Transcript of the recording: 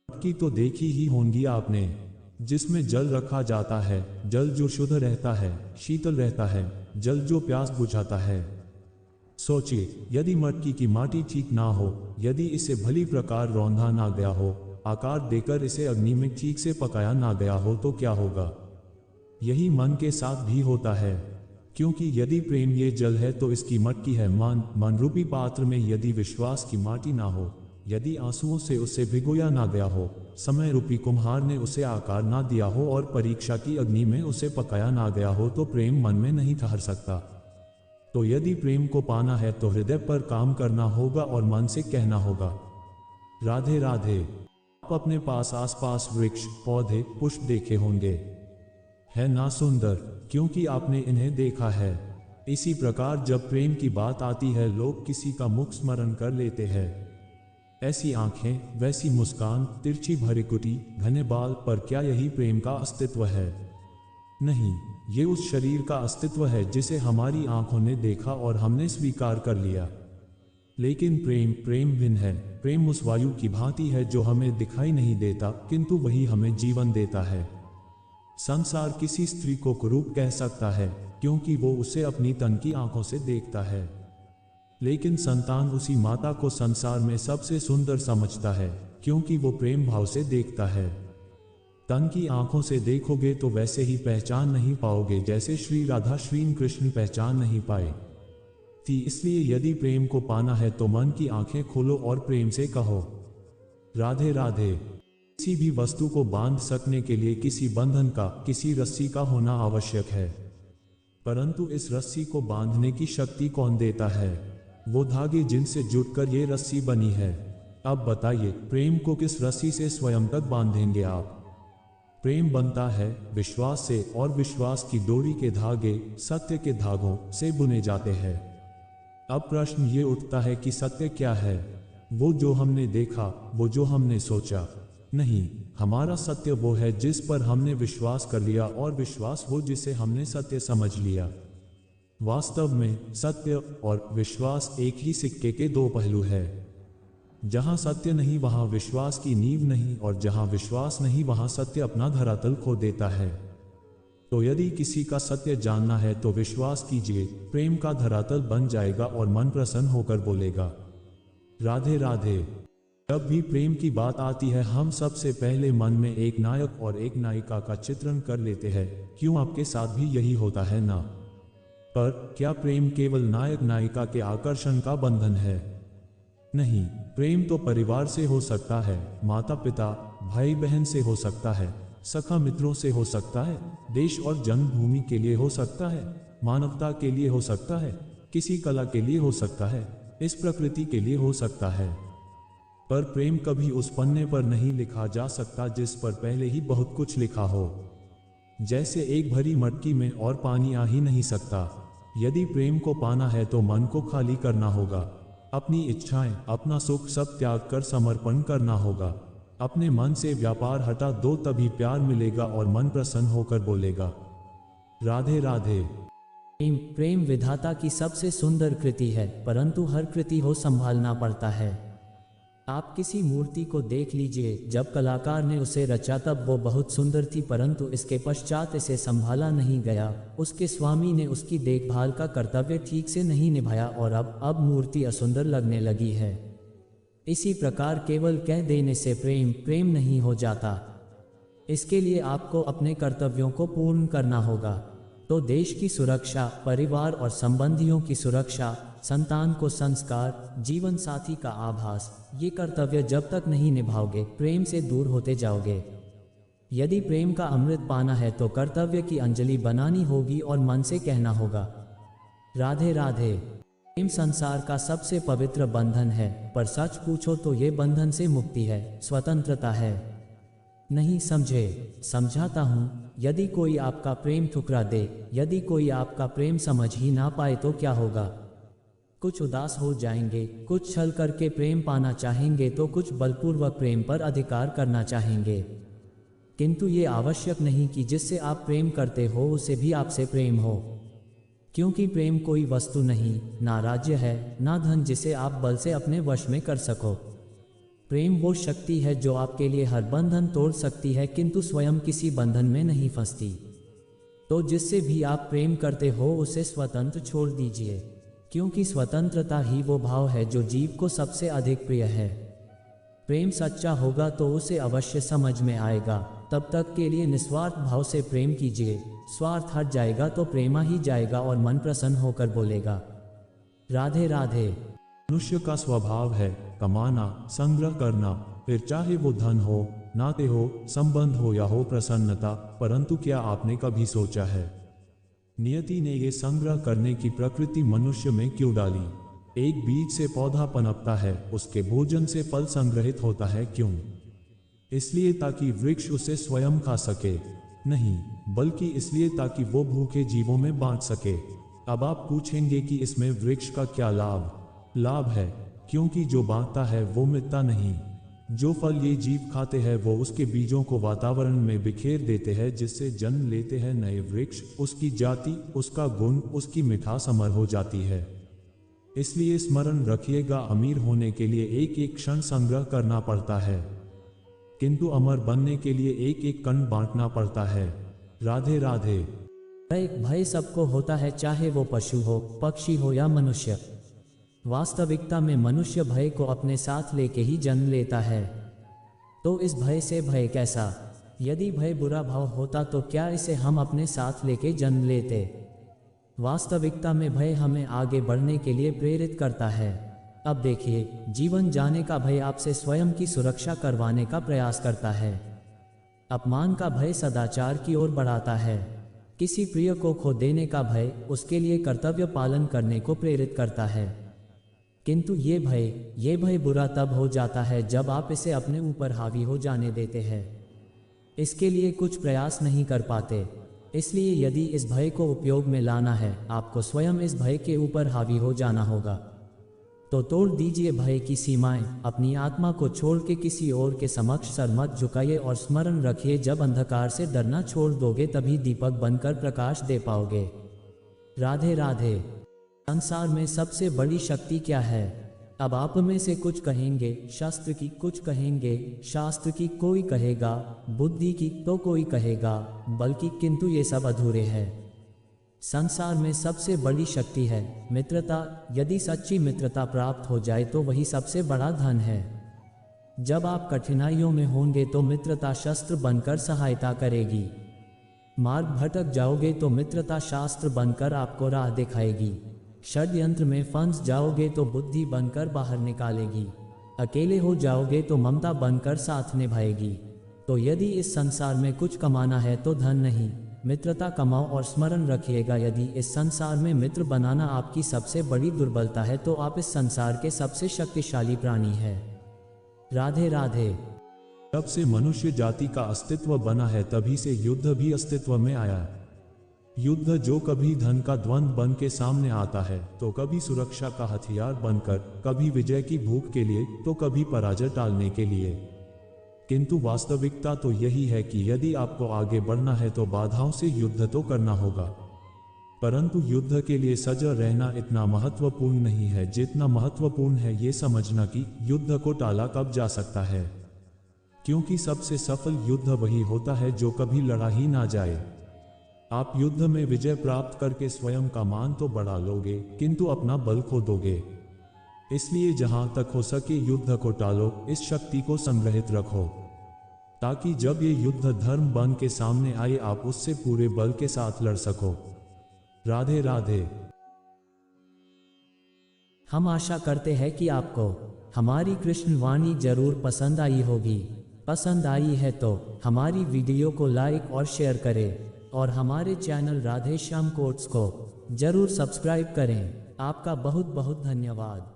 मटकी तो देखी ही होंगी आपने, जिसमें जल रखा जाता है, जल जो शुद्ध रहता है, शीतल रहता है, जल जो प्यास बुझाता है। सोचिए, यदि मटकी की माटी ठीक ना हो, यदि इसे भली प्रकार रौंधा ना गया हो, आकार देकर इसे अग्नि में ठीक से पकाया ना गया हो, तो क्या होगा? यही मन के साथ भी होता है। क्योंकि यदि प्रेम ये जल है तो इसकी मटकी है मन। मन रूपी पात्र में यदि विश्वास की माटी ना हो, यदि आंसुओं से उसे भिगोया ना गया हो, समय रूपी कुम्हार ने उसे आकार ना दिया हो और परीक्षा की अग्नि में उसे पकाया ना गया हो, तो प्रेम मन में नहीं ठहर सकता। तो यदि प्रेम को पाना है तो हृदय पर काम करना होगा और मन से कहना होगा, राधे राधे। आप अपने पास आसपास वृक्ष, पौधे, पुष्प देखे होंगे, है ना सुंदर? क्योंकि आपने इन्हें देखा है। इसी प्रकार जब प्रेम की बात आती है, लोग किसी का मुख स्मरण कर लेते हैं। ऐसी आंखें, वैसी मुस्कान, तिरछी भरिकुटी, घने बाल, पर क्या यही प्रेम का अस्तित्व है? नहीं, ये उस शरीर का अस्तित्व है जिसे हमारी आंखों ने देखा और हमने स्वीकार कर लिया। लेकिन प्रेम भिन्न है। प्रेम उस वायु की भांति है जो हमें दिखाई नहीं देता, किंतु वही हमें जीवन देता है। संसार किसी स्त्री को कुरूप कह सकता है, क्योंकि वो उसे अपनी तन की आंखों से देखता है। लेकिन संतान उसी माता को संसार में सबसे सुंदर समझता है, क्योंकि वो प्रेम भाव से देखता है। तन की आंखों से देखोगे तो वैसे ही पहचान नहीं पाओगे जैसे श्री राधा श्री कृष्ण पहचान नहीं पाए थी। इसलिए यदि प्रेम को पाना है तो मन की आंखें खोलो और प्रेम से कहो, राधे राधे। किसी भी वस्तु को बांध सकने के लिए किसी बंधन का, किसी रस्सी का होना आवश्यक है। परंतु इस रस्सी को बांधने की शक्ति कौन देता है? वो धागे जिनसे जुटकर ये रस्सी बनी है। अब बताइए, प्रेम को किस रस्सी से स्वयं तक बांधेंगे आप? प्रेम बनता है विश्वास से, और विश्वास की डोरी के धागे सत्य के धागों से बुने जाते हैं। अब प्रश्न ये उठता है कि सत्य क्या है? वो जो हमने देखा, वो जो हमने सोचा? नहीं, हमारा सत्य वो है जिस पर हमने विश्वास कर लिया, और विश्वास वो जिसे हमने सत्य समझ लिया। वास्तव में सत्य और विश्वास एक ही सिक्के के दो पहलू है। जहां सत्य नहीं वहां विश्वास की नींव नहीं, और जहां विश्वास नहीं वहां सत्य अपना धरातल खो देता है। तो यदि किसी का सत्य जानना है तो विश्वास कीजिए, प्रेम का धरातल बन जाएगा और मन प्रसन्न होकर बोलेगा, राधे राधे। जब भी प्रेम की बात आती है, हम सबसे पहले मन में एक नायक और एक नायिका का चित्रण कर लेते हैं। क्यों, आपके साथ भी यही होता है ना? पर क्या प्रेम केवल नायक नायिका के आकर्षण का बंधन है? नहीं, प्रेम तो परिवार से हो सकता है, माता पिता, भाई बहन से हो सकता है, सखा मित्रों से हो सकता है, देश और जन्मभूमि के लिए हो सकता है, मानवता के लिए हो सकता है, किसी कला के लिए हो सकता है, इस प्रकृति के लिए हो सकता है। पर प्रेम कभी उस पन्ने पर नहीं लिखा जा सकता जिस पर पहले ही बहुत कुछ लिखा हो। जैसे एक भरी मटकी में और पानी आ ही नहीं सकता। यदि प्रेम को पाना है तो मन को खाली करना होगा। अपनी इच्छाएं, अपना सुख सब त्याग कर समर्पण करना होगा। अपने मन से व्यापार हटा दो, तभी प्यार मिलेगा और मन प्रसन्न होकर बोलेगा, राधे राधे। प्रेम विधाता की सबसे सुंदर कृति है, परंतु हर कृति हो संभालना पड़ता है। आप किसी मूर्ति को देख लीजिए, जब कलाकार ने उसे रचा तब वो बहुत सुंदर थी, परंतु इसके पश्चात इसे संभाला नहीं गया, उसके स्वामी ने उसकी देखभाल का कर्तव्य ठीक से नहीं निभाया और अब मूर्ति असुंदर लगने लगी है। इसी प्रकार केवल कह देने से प्रेम नहीं हो जाता। इसके लिए आपको अपने कर्तव्यों को पूर्ण करना होगा। तो देश की सुरक्षा, परिवार और संबंधियों की सुरक्षा, संतान को संस्कार, जीवन साथी का आभास, ये कर्तव्य जब तक नहीं निभाओगे, प्रेम से दूर होते जाओगे। यदि प्रेम का अमृत पाना है तो कर्तव्य की अंजलि बनानी होगी और मन से कहना होगा, राधे राधे। प्रेम संसार का सबसे पवित्र बंधन है, पर सच पूछो तो ये बंधन से मुक्ति है, स्वतंत्रता है। नहीं समझे? समझाता हूँ। यदि कोई आपका प्रेम ठुकरा दे, यदि कोई आपका प्रेम समझ ही ना पाए तो क्या होगा? कुछ उदास हो जाएंगे, कुछ छल करके प्रेम पाना चाहेंगे, तो कुछ बलपूर्वक प्रेम पर अधिकार करना चाहेंगे। किंतु ये आवश्यक नहीं कि जिससे आप प्रेम करते हो उसे भी आपसे प्रेम हो, क्योंकि प्रेम कोई वस्तु नहीं, ना राज्य है, ना धन जिसे आप बल से अपने वश में कर सको। प्रेम वो शक्ति है जो आपके लिए हर बंधन तोड़ सकती है, किंतु स्वयं किसी बंधन में नहीं फंसती। तो जिससे भी आप प्रेम करते हो उसे स्वतंत्र छोड़ दीजिए, क्योंकि स्वतंत्रता ही वो भाव है जो जीव को सबसे अधिक प्रिय है। प्रेम सच्चा होगा तो उसे अवश्य समझ में आएगा। तब तक के लिए निस्वार्थ भाव से प्रेम कीजिए। स्वार्थ हट जाएगा तो प्रेमा ही जाएगा और मन प्रसन्न होकर बोलेगा, राधे राधे। मनुष्य का स्वभाव है कमाना, संग्रह करना, फिर चाहे वो धन हो, नाते हो, संबंध हो या हो प्रसन्नता। परंतु क्या आपने कभी सोचा है, नियति ने ये संग्रह करने की प्रकृति मनुष्य में क्यों डाली? एक बीज से पौधा पनपता है, उसके भोजन से फल संग्रहित होता है, क्यों? इसलिए ताकि वृक्ष उसे स्वयं खा सके? नहीं, बल्कि इसलिए ताकि वो भूखे जीवों में बांट सके। अब आप पूछेंगे कि इसमें वृक्ष का क्या लाभ है, क्योंकि जो बांटता है वो मिटता नहीं। जो फल ये जीव खाते हैं वो उसके बीजों को वातावरण में बिखेर देते हैं, जिससे जन्म लेते हैं नए वृक्ष। उसकी जाति, उसका गुण, उसकी मिठास अमर हो जाती है। इसलिए स्मरण रखिएगा, अमीर होने के लिए एक एक क्षण संग्रह करना पड़ता है, किंतु अमर बनने के लिए एक एक कण बांटना पड़ता है। राधे राधे। भय सबको होता है, चाहे वो पशु हो, पक्षी हो या मनुष्य। वास्तविकता में मनुष्य भय को अपने साथ लेके ही जन्म लेता है। तो इस भय से भय कैसा? यदि भय बुरा भाव होता तो क्या इसे हम अपने साथ लेके जन्म लेते? वास्तविकता में भय हमें आगे बढ़ने के लिए प्रेरित करता है। अब देखिए, जीवन जाने का भय आपसे स्वयं की सुरक्षा करवाने का प्रयास करता है। अपमान का भय सदाचार की ओर बढ़ाता है। किसी प्रिय को खो देने का भय उसके लिए कर्तव्य पालन करने को प्रेरित करता है। किंतु ये भय बुरा तब हो जाता है जब आप इसे अपने ऊपर हावी हो जाने देते हैं, इसके लिए कुछ प्रयास नहीं कर पाते। इसलिए यदि इस भय को उपयोग में लाना है, आपको स्वयं इस भय के ऊपर हावी हो जाना होगा। तो तोड़ दीजिए भय की सीमाएं, अपनी आत्मा को छोड़ के किसी और के समक्ष सर मत झुकाइए और स्मरण रखिए, जब अंधकार से डरना छोड़ दोगे तभी दीपक बनकर प्रकाश दे पाओगे। राधे राधे। संसार में सबसे बड़ी शक्ति क्या है? अब आप में से कुछ कहेंगे शास्त्र की, कुछ कहेंगे शास्त्र की, कोई कहेगा बुद्धि की, तो कोई कहेगा बल्कि, किंतु ये सब अधूरे हैं। संसार में सबसे बड़ी शक्ति है मित्रता। यदि सच्ची मित्रता प्राप्त हो जाए तो वही सबसे बड़ा धन है। जब आप कठिनाइयों में होंगे तो मित्रता शस्त्र बनकर सहायता करेगी। मार्ग भटक जाओगे तो मित्रता शास्त्र बनकर आपको राह दिखाएगी। षड्यंत्र में फंस जाओगे तो बुद्धि बनकर बाहर निकालेगी। अकेले हो जाओगे तो ममता बनकर साथ निभाएगी। तो यदि इस संसार में कुछ कमाना है तो धन नहीं, मित्रता कमाओ। और स्मरण रखिएगा, यदि इस संसार में मित्र बनाना आपकी सबसे बड़ी दुर्बलता है तो आप इस संसार के सबसे शक्तिशाली प्राणी हैं। राधे राधे। तब से मनुष्य जाति का अस्तित्व बना है, तभी से युद्ध भी अस्तित्व में आया। युद्ध जो कभी धन का द्वंद्व बन के सामने आता है, तो कभी सुरक्षा का हथियार बनकर, कभी विजय की भूख के लिए, तो कभी पराजय टालने के लिए। किंतु वास्तविकता तो यही है कि यदि आपको आगे बढ़ना है तो बाधाओं से युद्ध तो करना होगा, परंतु युद्ध के लिए सजग रहना इतना महत्वपूर्ण नहीं है जितना महत्वपूर्ण है ये समझना कि युद्ध को टाला कब जा सकता है। क्योंकि सबसे सफल युद्ध वही होता है जो कभी लड़ा ही ना जाए। आप युद्ध में विजय प्राप्त करके स्वयं का मान तो बढ़ा लोगे, किंतु अपना बल खो दोगे। इसलिए जहां तक हो सके युद्ध को टालो, इस शक्ति को संग्रहित रखो, ताकि जब ये युद्ध धर्म बन के सामने आए आप उससे पूरे बल के साथ लड़ सको। राधे राधे। हम आशा करते हैं कि आपको हमारी कृष्ण वाणी जरूर पसंद आई होगी। पसंद आई है तो हमारी वीडियो को लाइक और शेयर करें और हमारे चैनल राधे श्याम कोट्स को जरूर सब्सक्राइब करें। आपका बहुत बहुत धन्यवाद।